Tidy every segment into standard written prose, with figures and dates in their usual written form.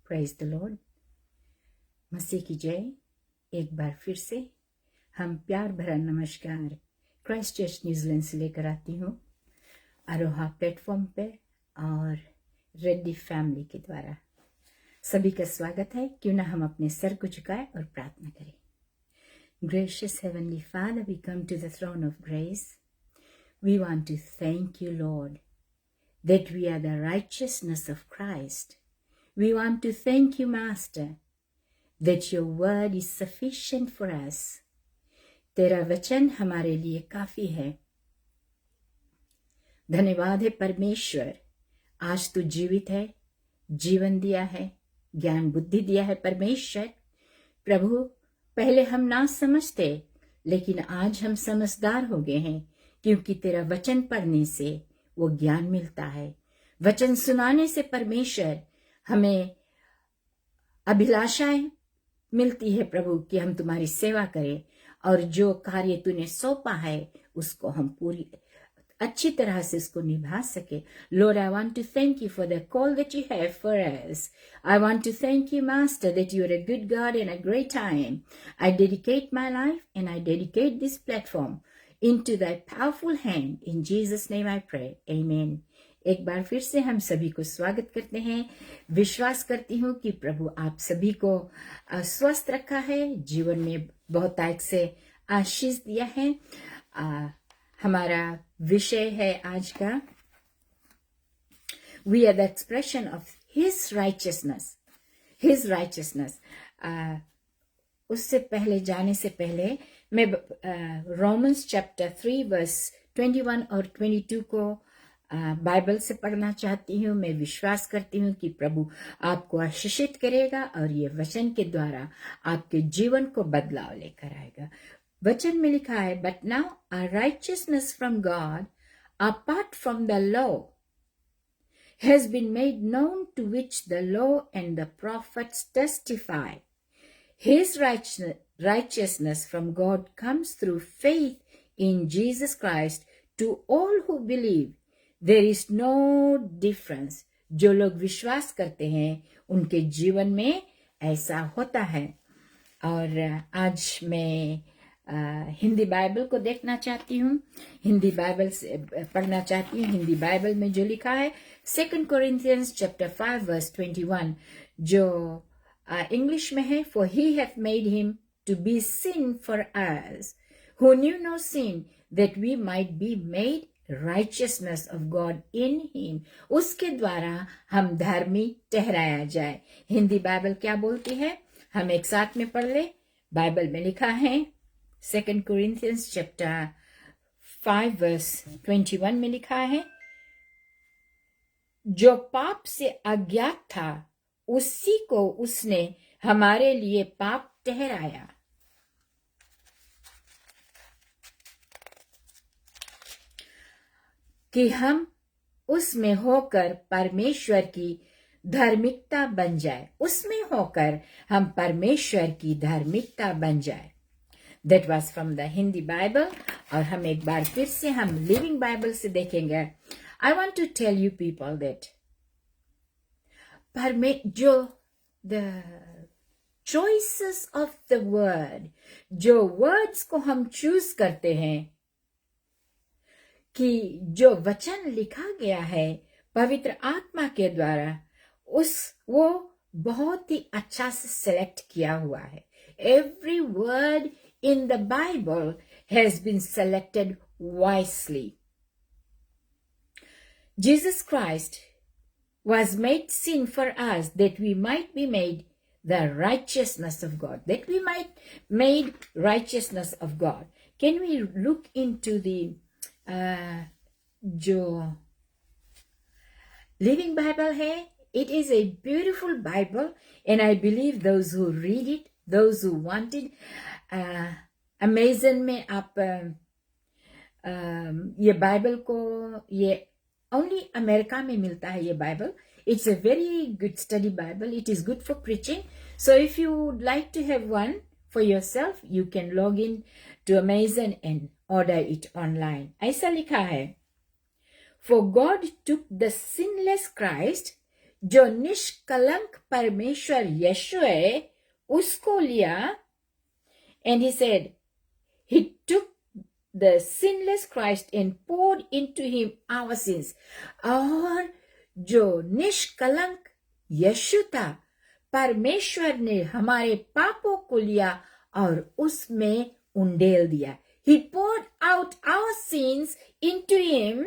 Praise the Lord. मसीह की जय। एक बार फिर से हम प्यार भरा नमस्कार क्राइस्ट चर्च न्यूजीलैंड से लेकर आती हूँ अरोहा प्लेटफॉर्म पे और रेड्डी फैमिली के द्वारा। सभी का स्वागत है। क्यों ना हम अपने सर को झुकाएं और प्रार्थना करें। Gracious Heavenly Father, we come to the throne of grace. We want to thank you, Lord, that we are the righteousness of Christ. We want to thank you, Master, that your word is sufficient for us. तेरा वचन हमारे लिए काफी है। धन्यवाद है परमेश्वर, आज तू जीवित है, जीवन दिया है, ज्ञान बुद्धि दिया है। परमेश्वर प्रभु, पहले हम ना समझते, लेकिन आज हम समझदार हो गए हैं, क्योंकि तेरा वचन पढ़ने से वो ज्ञान मिलता है। वचन सुनाने से परमेश्वर हमें अभिलाषाएं मिलती है प्रभु कि हम तुम्हारी सेवा करें और जो कार्य तूने सौंपा है उसको हम पूरी अच्छी तरह से उसको निभा सके। Lord, I want to thank you for the call that you have for us. I want to thank you, Master, that you are a good God and a great time. I dedicate my life and I dedicate this platform into thy powerful hand. In Jesus' name I pray. Amen. एक बार फिर से हम सभी को स्वागत करते हैं। विश्वास करती हूँ कि प्रभु आप सभी को स्वस्थ रखा है, जीवन में बहुतायत से आशीष दिया है। हमारा विषय है आज का we are the expression of his righteousness. His righteousness. उससे पहले जाने से पहले मैं रोमन्स चैप्टर 3 वर्स 21 और 22 को बाइबल से पढ़ना चाहती हूँ। मैं विश्वास करती हूँ कि प्रभु आपको आशीषित करेगा और ये वचन के द्वारा आपके जीवन को बदलाव लेकर आएगा। वचन में लिखा है, but now our righteousness from God apart from the law has been made known, to which the law and the prophets testify. His righteousness from God comes through faith in Jesus Christ to all who believe. There is no difference. जो लोग विश्वास करते हैं उनके जीवन में ऐसा होता है। और आज मैं हिंदी बाइबल को देखना चाहती हूँ, हिंदी बाइबल से पढ़ना चाहती हूँ। हिंदी बाइबल में जो लिखा है 2 Corinthians chapter 5 verse 21, जो इंग्लिश में है, for he hath made him to be sin for us who knew no sin, that we might be made righteousness of God in him. उसके द्वारा हम धर्मी ठहराया जाए। हिंदी बाइबल क्या बोलती है, हम एक साथ में पढ़ ले। बाइबल में लिखा है 2 Corinthians chapter 5 verse 21 में लिखा है, जो पाप से अज्ञात था उसी को उसने हमारे लिए पाप ठहराया, कि हम उसमें होकर परमेश्वर की धार्मिकता बन जाए। उसमें होकर हम परमेश्वर की धार्मिकता बन जाए। That was from the Hindi Bible. और हम एक बार फिर से हम लिविंग बाइबल से देखेंगे। I want to tell you people that जो the choices of the word, जो words को हम choose करते हैं, कि जो वचन लिखा गया है पवित्र आत्मा के द्वारा, वो बहुत ही अच्छा से सेलेक्ट किया हुआ है। Every word in the Bible has been selected wisely. Jesus Christ was made sin for us, that we might be made the righteousness of God. That we might made righteousness of God. Can we look into the जो Living Bible है? It is a beautiful Bible, and I believe those who read it, those who want it, Amazon में आप ये Bible को, ये only America में मिलता है ये Bible. It's a very good study Bible. It is good for preaching. So if you would like to have one for yourself, you can log in to Amazon and order it online. ऐसा लिखा है, For God took the sinless Christ, जो निष्कलंक परमेश्वर यीशु है उसको लिया, and he said he took the sinless Christ and poured into him our sins. और जो निष्कलंक यीशु था, परमेश्वर ने हमारे पापों को लिया और उसमें उंडेल दिया. He poured out our sins into him.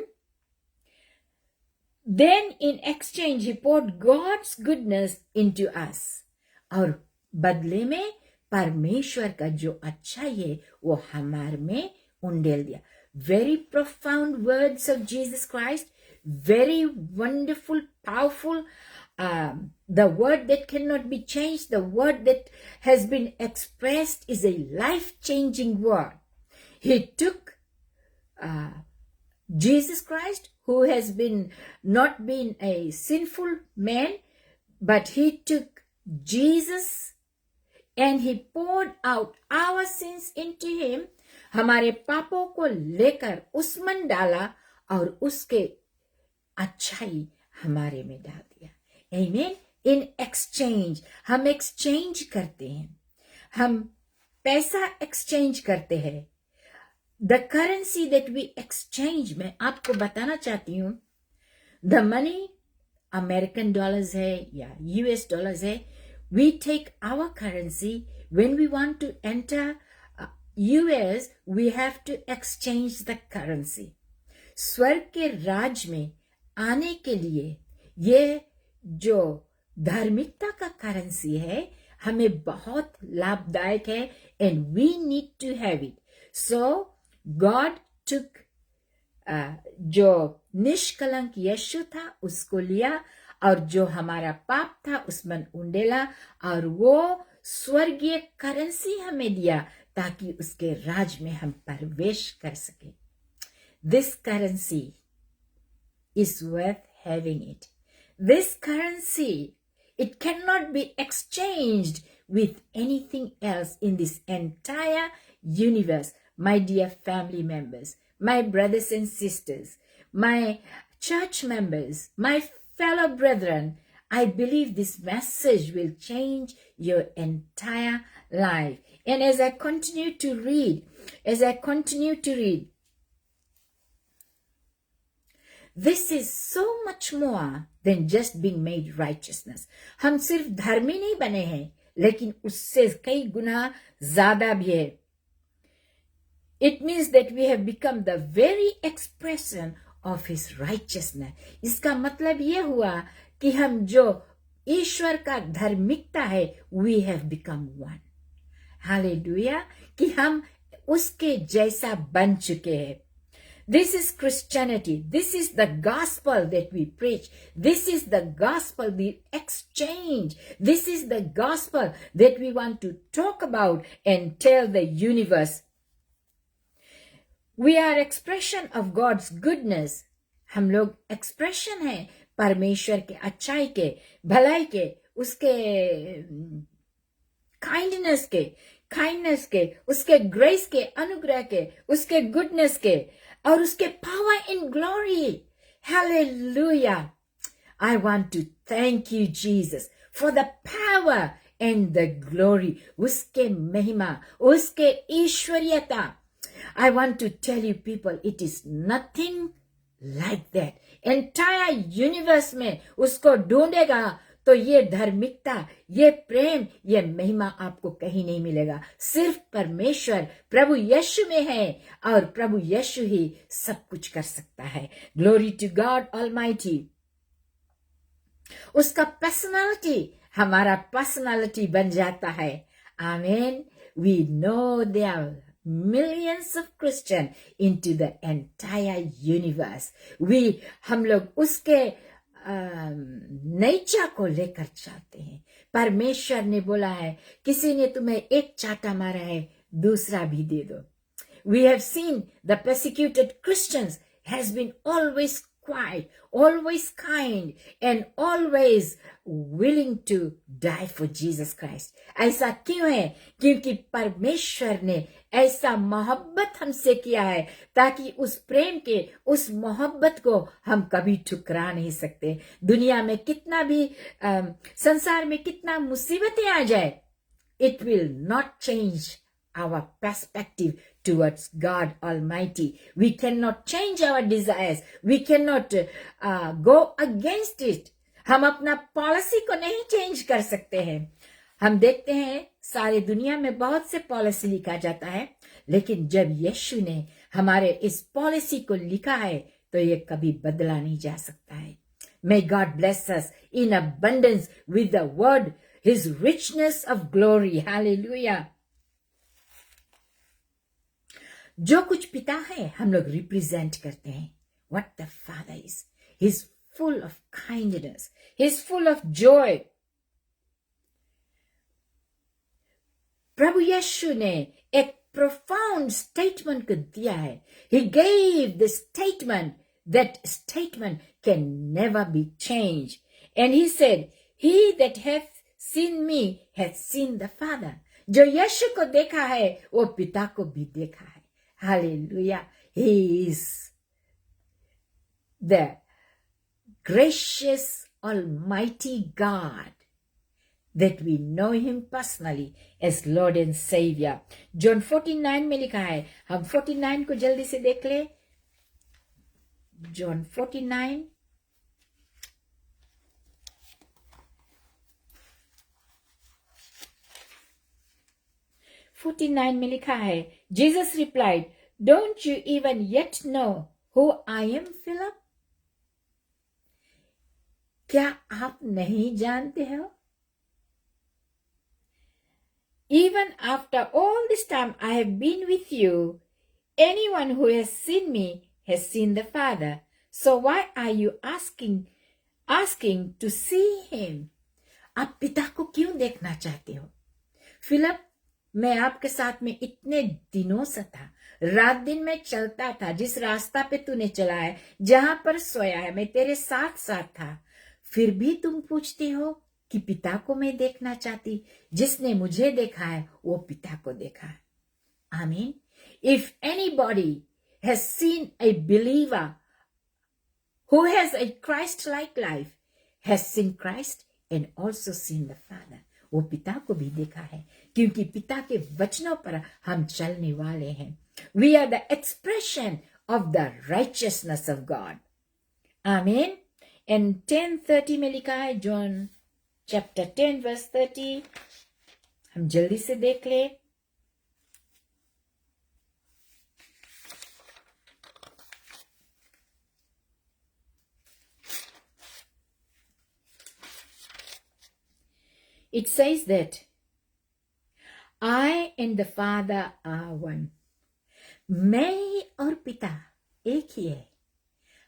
Then in exchange he poured God's goodness into us. और बदले में परमेश्वर का जो अच्छाई है वो हमारे में उंडेल दिया. Very profound words of Jesus Christ. Very wonderful, powerful. The word that cannot be changed, the word that has been expressed is a life-changing word. He took Jesus Christ, who has not been a sinful man, but he took Jesus and he poured out our sins into him. हमारे पापों को लेकर उसमें डाला और उसके अच्छाई हमारे में डाल दिया. Amen. In exchange, हम exchange करते हैं, हम पैसा exchange करते हैं. The currency that we exchange, मैं आपको बताना चाहती हूँ, the money American dollars है या US dollars है. We take our currency when we want to enter US, we have to exchange the currency. स्वर्ग के राज में आने के लिए ये जो धार्मिकता का करेंसी है हमें बहुत लाभदायक है, and we need to have it. So God took जो निष्कलंक यीशु था उसको लिया और जो हमारा पाप था उसमें उंडेला और वो स्वर्गीय करेंसी हमें दिया ताकि उसके राज में हम प्रवेश कर सके. This currency is worth having it. This currency, it cannot be exchanged with anything else in this entire universe. My dear family members, my brothers and sisters, my church members, my fellow brethren, I believe this message will change your entire life. And as I continue to read, this is so much more than just being made righteousness. हम सिर्फ धर्मी नहीं बने हैं, लेकिन उससे कई गुना ज्यादा भी है. It means that we have become the very expression of his righteousness. इसका मतलब ये हुआ कि हम जो ईश्वर का धार्मिकता है, we have become one. Hallelujah! कि हम उसके जैसा बन चुके हैं. This is Christianity. This is the gospel that we preach. This is the gospel we exchange. This is the gospel that we want to talk about and tell the universe. We are expression of God's goodness. हम लोग expression हैं परमेश्वर के अच्छाई के, भलाई के, उसके kindness के, उसके grace के, अनुग्रह के, उसके goodness के, और उसके power and glory. Hallelujah. I want to thank you, Jesus, for the power and the glory. उसके महिमा, उसके ईश्वरीयता. I want to tell you people, it is nothing like that. Entire universe में उसको ढूंढेगा तो ये धार्मिकता, ये प्रेम, ये महिमा आपको कहीं नहीं मिलेगा. सिर्फ परमेश्वर प्रभु यीशु में है और प्रभु यीशु ही सब कुछ कर सकता है. Glory to God Almighty. उसका पर्सनालिटी हमारा पर्सनालिटी बन जाता है. Amen. We know there are millions of Christians into the entire universe. हम लोग उसके नेचर को लेकर चलते हैं. परमेश्वर ने बोला है, किसी ने तुम्हें एक चाटा मारा है, दूसरा भी दे दो. We have seen the persecuted Christians has been always quiet, always kind, and always willing to die for Jesus Christ. ऐसा क्यों है? क्योंकि परमेश्वर ने ऐसा मोहब्बत हमसे किया है ताकि उस प्रेम के, उस मोहब्बत को हम कभी ठुकरा नहीं सकते. दुनिया में कितना भी संसार में कितना मुसीबतें आ जाए, it will not change our perspective towards God Almighty. We cannot change our desires. We cannot go against it. हम अपना पॉलिसी को नहीं चेंज कर सकते हैं. हम देखते हैं सारी दुनिया में बहुत से पॉलिसी लिखा जाता है, लेकिन जब यीशु ने हमारे इस पॉलिसी को लिखा है तो ये कभी बदला नहीं जा सकता है. May God bless us in abundance with the word, His richness of glory. Hallelujah. जो कुछ पिता है हम लोग रिप्रेजेंट करते हैं. What the Father is. He's full of kindness. He's full of joy. प्रभु यीशु ने एक profound statement को दिया है. He gave the statement. That statement can never be changed. And he said, He that hath seen me hath seen the Father. जो यीशु को देखा है वो पिता को भी देखा है. Hallelujah. He is the gracious Almighty God that we know Him personally as Lord and Savior. John 49 में लिखा है. हम 49 को जल्दी से देख ले. John 49. में लिखा है, Jesus replied, Don't you even yet know who I am, Philip? क्या आप नहीं जानते हो? Even after all this time I have been with you, anyone who has seen me has seen the Father. So why are you asking to see him? आप पिता को क्यों देखना चाहते हो? फिलिप, मैं आपके साथ में इतने दिनों से था. रात दिन में चलता था. जिस रास्ता पे तूने चला है, जहां पर सोया है, मैं तेरे साथ साथ था. फिर भी तुम पूछते हो कि पिता को मैं देखना चाहती. जिसने मुझे देखा है वो पिता को देखा है. आमीन. If anybody has seen a believer who has a Christ-like life, has seen Christ and also seen the Father. वो पिता को भी देखा है, क्योंकि पिता के वचनों पर हम चलने वाले हैं. We are the expression of the righteousness of God. Amen. And 10:30 में लिखा है, John chapter 10 verse 30. हम जल्दी से देख ले. It says that I and the Father are one. मैं और पिता एक ही है.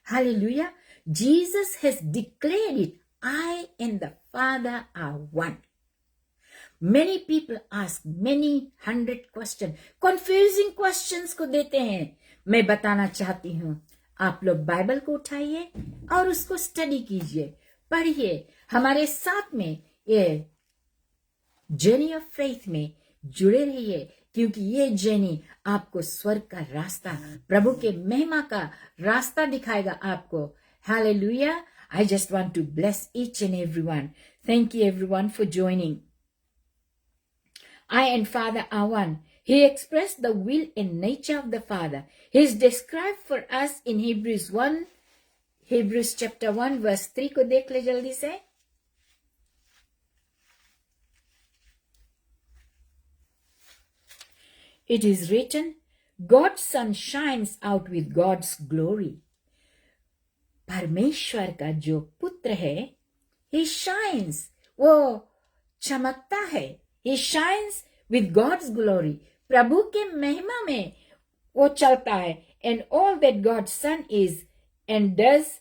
Hallelujah. Jesus has declared it. I and the Father are one. Many people ask many 100 questions. Confusing questions को देते हैं. मैं बताना चाहती हूँ, आप लोग बाइबल को उठाइए और उसको स्टडी कीजिए, पढ़िए. हमारे साथ में ये जर्नी ऑफ फेथ में जुड़े रहिए, क्योंकि ये जर्नी आपको स्वर्ग का रास्ता, प्रभु के महिमा का रास्ता दिखाएगा आपको. Hallelujah. I just want to bless each and everyone. Thank you everyone for joining. I and Father are one. He expressed the will and nature of the Father. He is described for us in Hebrews chapter 1 verse 3 को देख ले जल्दी से. It is written, God's Son shines out with God's glory. परमेश्वर का जो पुत्र है, he shines, वो चमकता है. He shines with God's glory. प्रभु के महिमा में वो चलता है. And all that God's Son is and does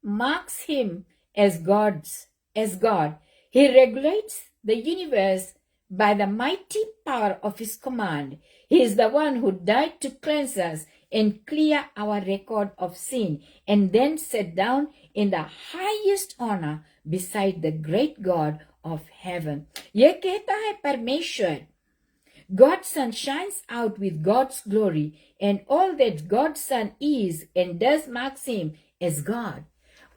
marks him as God. He regulates the universe by the mighty power of his command. He is the one who died to cleanse us and clear our record of sin, and then sat down in the highest honor beside the great God of heaven. ये कहता है परमेश्वर, God's Son shines out with God's glory, and all that God's Son is and does marks him as God.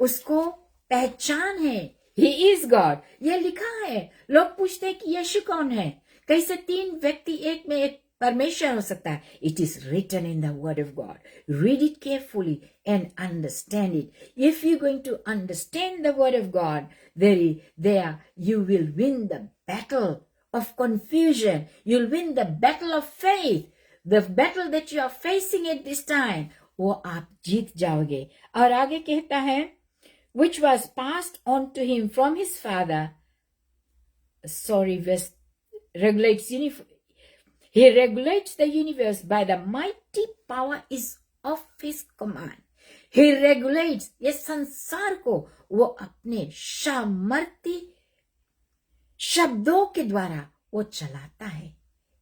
उसको पहचान है, He is God. ये लिखा है. लोग पूछते हैं कि यीशु कौन है? कैसे तीन व्यक्ति एक में एक परमेश्वर हो सकता है? It is written in the word of God. Read it carefully and understand it. If you're going to understand the word of God, there you will win the battle of confusion. You'll win the battle of faith. The battle that you are facing at this time, वो आप जीत जाओगे. और आगे कहता है, which was passed on to him from his father. Verse regulates he regulates the universe by the mighty power of his command. He regulates ये संसार को वो अपने सामर्थ्य शब्दों के द्वारा वो चलाता है.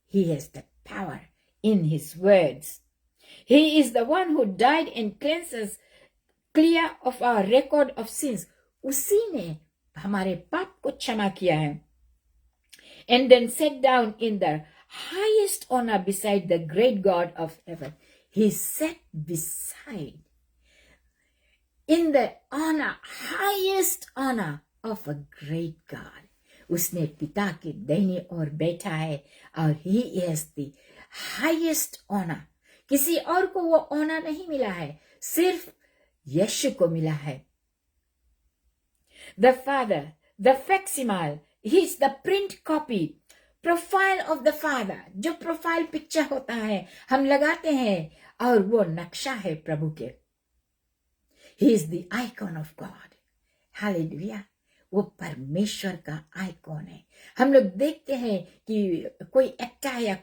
He has the power in his words. He is the one who died and cleanses clear of our record of sins. उसी ने हमारे पाप को क्षमा किया है. And then sat down in the highest honor beside the great God of heaven. He sat beside in the honor, highest honor of a great God. उसने पिता के दाहिने ओर बैठा है और he is the highest honor. किसी और को वो honor नहीं मिला है, सिर्फ यीशु को मिला है. The Father, the facsimile, he is the print copy, profile of the Father. जो profile picture होता है हम लगाते हैं और वो नक्शा है प्रभु के. He is the icon of God. Hallelujah. वो परमेश्वर का आइकॉन है. हम लोग देखते हैं कि कोई एक्टर या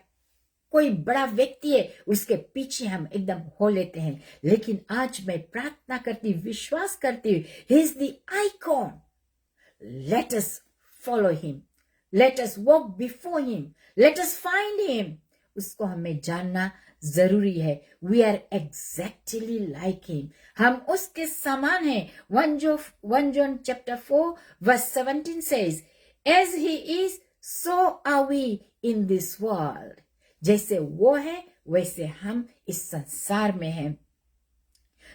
कोई बड़ा व्यक्ति है, उसके पीछे हम एकदम हो लेते हैं. लेकिन आज मैं प्रार्थना करती, विश्वास करती हूँ, he is the icon. Let us follow him. Let us walk before him. Let us find him. उसको हमें जानना जरूरी है. We are exactly like him. हम उसके समान हैं. 1 John chapter 4 verse 17 says, as he is, so are we in this world. जैसे वो है, वैसे हम इस संसार में हैं.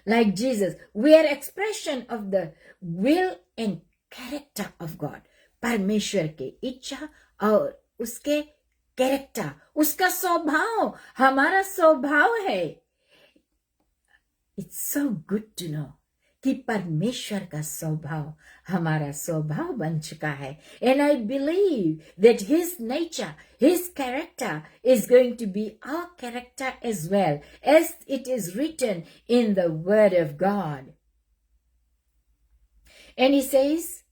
Like Jesus, we are expression of the will and character of God. परमेश्वर की इच्छा और उसके कैरेक्टर, उसका स्वभाव हमारा स्वभाव है. It's so good to know कि परमेश्वर का स्वभाव हमारा स्वभाव बन चुका है. And I believe that his nature, his character is going to be our character as well, as it is written in the word of God. And he says,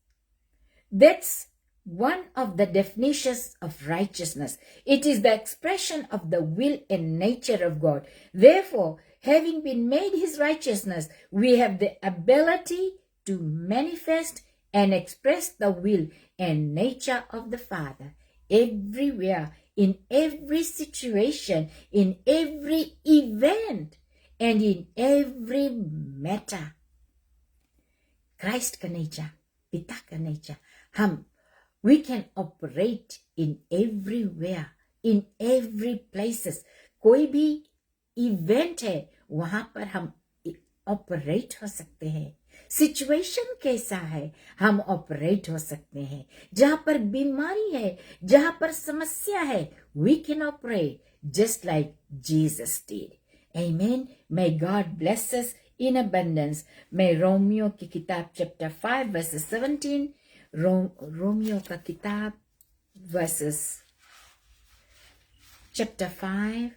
that's one of the definitions of righteousness. It is the expression of the will and nature of God. Therefore, having been made his righteousness, we have the ability to manifest and express the will and nature of the Father everywhere, in every situation, in every event, and in every matter. Christ का nature, पिता का nature, we can operate in everywhere, in every places. कोई भी event है, वहां पर हम operate हो सकते हैं. सिचुएशन कैसा है, हम ऑपरेट हो सकते हैं. जहां पर बीमारी है, जहां पर समस्या है, we can operate just like Jesus did. Amen. May God bless us in abundance. मैं रोमियो की किताब chapter 5 verses 17, रोमियो का किताब verses chapter 5,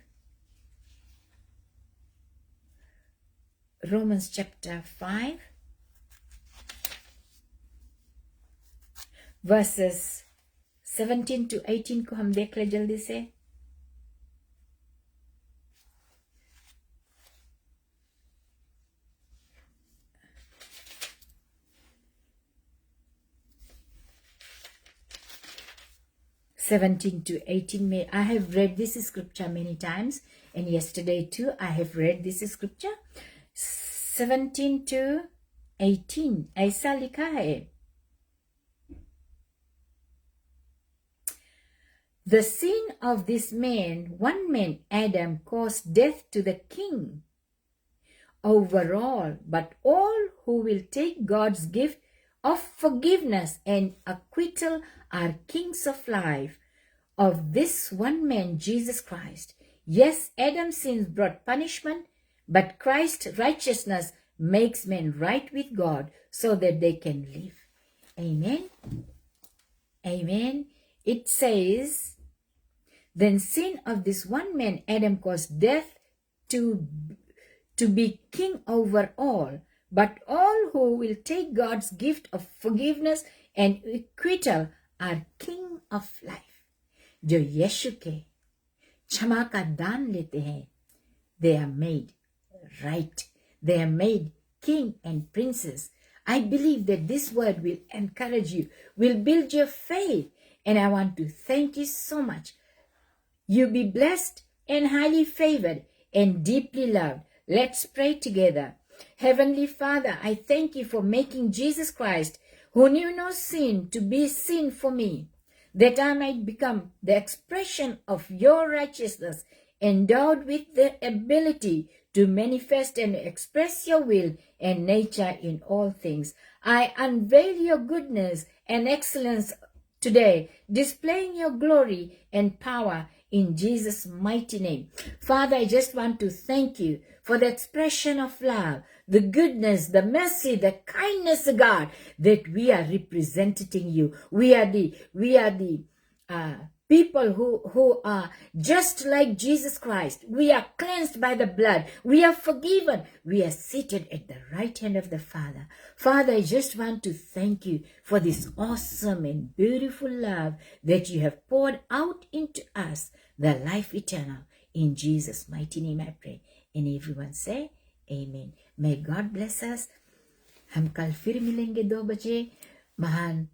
Romans chapter 5 verses 17 to 18 को हम देख ले जल्दी से. 17 to 18 में I have read this scripture many times, and yesterday too I have read this scripture. 17 to 18 ऐसा लिखा है, the sin of this man, one man Adam, caused death to the king overall, but all who will take God's gift of forgiveness and acquittal are kings of life of this one man, Jesus Christ. Yes, Adam's sins brought punishment, but Christ's righteousness makes men right with God so that they can live. Amen. Amen. It says, then sin of this one man, Adam, caused death to be king over all, but all who will take God's gift of forgiveness and acquittal are king of life. जो यीशु के क्षमा का दान लेते हैं, they are made right. They are made king and princess. I believe that this word will encourage you, will build your faith, and I want to thank you so much. You be blessed and highly favored and deeply loved. Let's pray together. Heavenly Father, I thank you for making Jesus Christ, who knew no sin, to be sin for me, that I might become the expression of your righteousness, endowed with the ability to manifest and express your will and nature in all things. I unveil your goodness and excellence today, displaying your glory and power in Jesus' mighty name. Father, I just want to thank you for the expression of love, the goodness, the mercy, the kindness of God, that we are representing you. We are the people who are just like Jesus Christ. We are cleansed by the blood. We are forgiven. We are seated at the right hand of the Father. Father, I just want to thank you for this awesome and beautiful love that you have poured out into us, the life eternal. In Jesus' mighty name I pray. And everyone say, Amen. May God bless us. हम कल फिर मिलेंगे 2 बजे. महान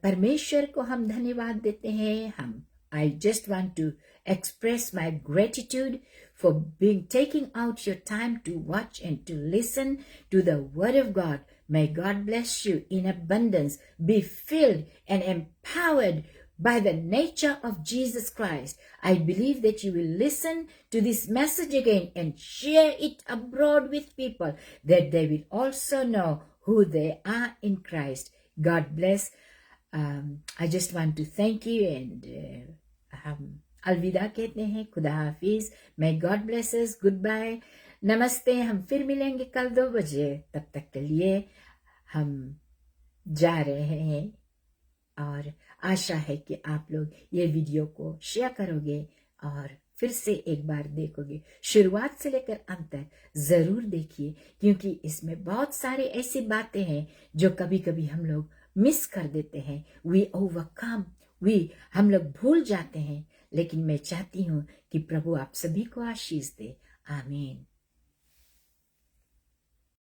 परमेश्वर को हम धन्यवाद देते हैं. I just want to express my gratitude for taking out your time to watch and to listen to the word of God. May God bless you in abundance. Be filled and empowered by the nature of Jesus Christ. I believe that you will listen to this message again and share it abroad with people, that they will also know who they are in Christ. God bless. I just want to thank you, and हम अलविदा कहते हैं. खुदा हाफिज. May God bless us. Goodbye. नमस्ते. हम फिर मिलेंगे कल 2 बजे. तब तक के लिए हम जा रहे हैं, और आशा है कि आप लोग ये वीडियो को शेयर करोगे और फिर से एक बार देखोगे. शुरुआत से लेकर अंत तक जरूर देखिए, क्योंकि इसमें बहुत सारे ऐसी बातें हैं जो कभी कभी हम लोग मिस कर देते हैं. वी ओवरकम, हम लोग भूल जाते हैं. लेकिन मैं चाहती हूँ कि प्रभु आप सभी को आशीष दे. आमीन.